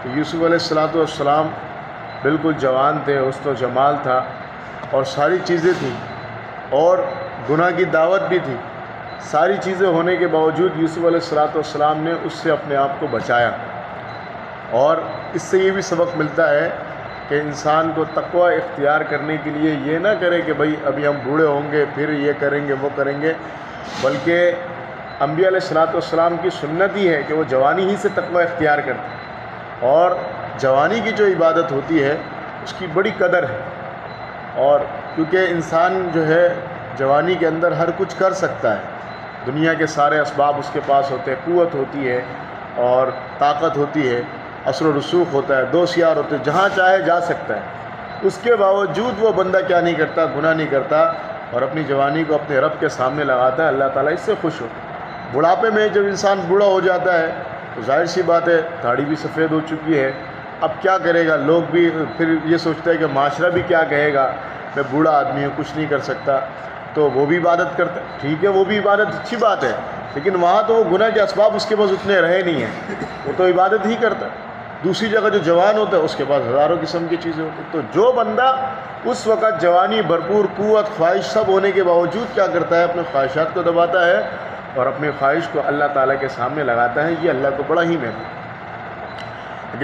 کہ یوسف علیہ السلام بالکل جوان تھے، حسن و جمال تھا اور ساری چیزیں تھیں اور گناہ کی دعوت بھی تھی۔ ساری چیزیں ہونے کے باوجود یوسف علیہ السلام نے اس سے اپنے آپ کو بچایا۔ اور اس سے یہ بھی سبق ملتا ہے کہ انسان کو تقوی اختیار کرنے کے لیے یہ نہ کرے کہ بھئی ابھی ہم بوڑھے ہوں گے پھر یہ کریں گے وہ کریں گے، بلکہ انبیاء علیہ السلام کی سنت ہی ہے کہ وہ جوانی ہی سے تقوی اختیار کرتے ہیں، اور جوانی کی جو عبادت ہوتی ہے اس کی بڑی قدر ہے۔ اور کیونکہ انسان جو ہے جوانی کے اندر ہر کچھ کر سکتا ہے، دنیا کے سارے اسباب اس کے پاس ہوتے ہیں، قوت ہوتی ہے اور طاقت ہوتی ہے، اثر و رسوخ ہوتا ہے، دوست یار ہوتے ہیں، جہاں چاہے جا سکتا ہے۔ اس کے باوجود وہ بندہ کیا نہیں کرتا، گناہ نہیں کرتا اور اپنی جوانی کو اپنے رب کے سامنے لگاتا ہے۔ اللہ تعالیٰ اس سے خوش ہوتا ہے۔ بڑھاپے میں جب انسان بوڑھا ہو جاتا ہے تو ظاہر سی بات ہے داڑھی بھی سفید ہو چکی ہے، اب کیا کرے گا، لوگ بھی پھر یہ سوچتا ہے کہ معاشرہ بھی کیا کہے گا، میں بوڑھا آدمی ہوں کچھ نہیں کر سکتا، تو وہ بھی عبادت کرتا ہے۔ ٹھیک ہے، وہ بھی عبادت اچھی بات ہے، لیکن وہاں تو وہ گناہ کے اسباب اس کے پاس اتنے رہے نہیں ہیں، وہ تو عبادت ہی کرتا ہے۔ دوسری جگہ جو جوان ہوتا ہے اس کے پاس ہزاروں قسم کی چیزیں ہوتی ہیں۔ تو جو بندہ اس وقت جوانی، بھرپور قوت، خواہش سب ہونے کے باوجود کیا کرتا ہے، اپنے خواہشات کو دباتا ہے اور اپنی خواہش کو اللہ تعالیٰ کے سامنے لگاتا ہے، یہ اللہ کو بڑا ہی محبوب ہے۔